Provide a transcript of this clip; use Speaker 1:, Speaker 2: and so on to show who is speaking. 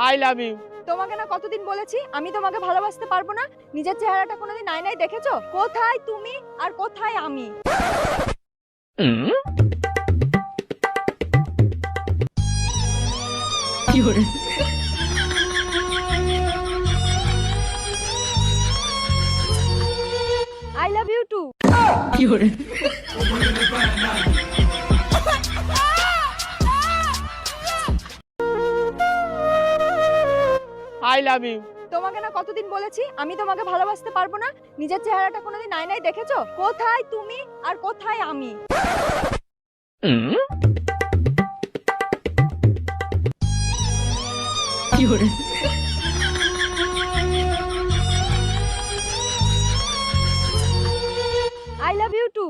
Speaker 1: I love you.
Speaker 2: তোমাকে না কতদিন বলেছি আমি তোমাকে ভালোবাসতে পারবো না। নিজের চেহারাটা কোনোদিন আয়নায় দেখেছো? কোথায় তুমি আর কোথায় আমি? I love you too.
Speaker 1: I love you.
Speaker 2: তোমাকে না কতদিন বলেছি আমি তোমাকে ভালোবাসতে পারবো না। নিজের চেহারাটা কোনোদিন আয়নায় দেখেছো? কোথায় তুমি আর কোথায় আমি? I love you two.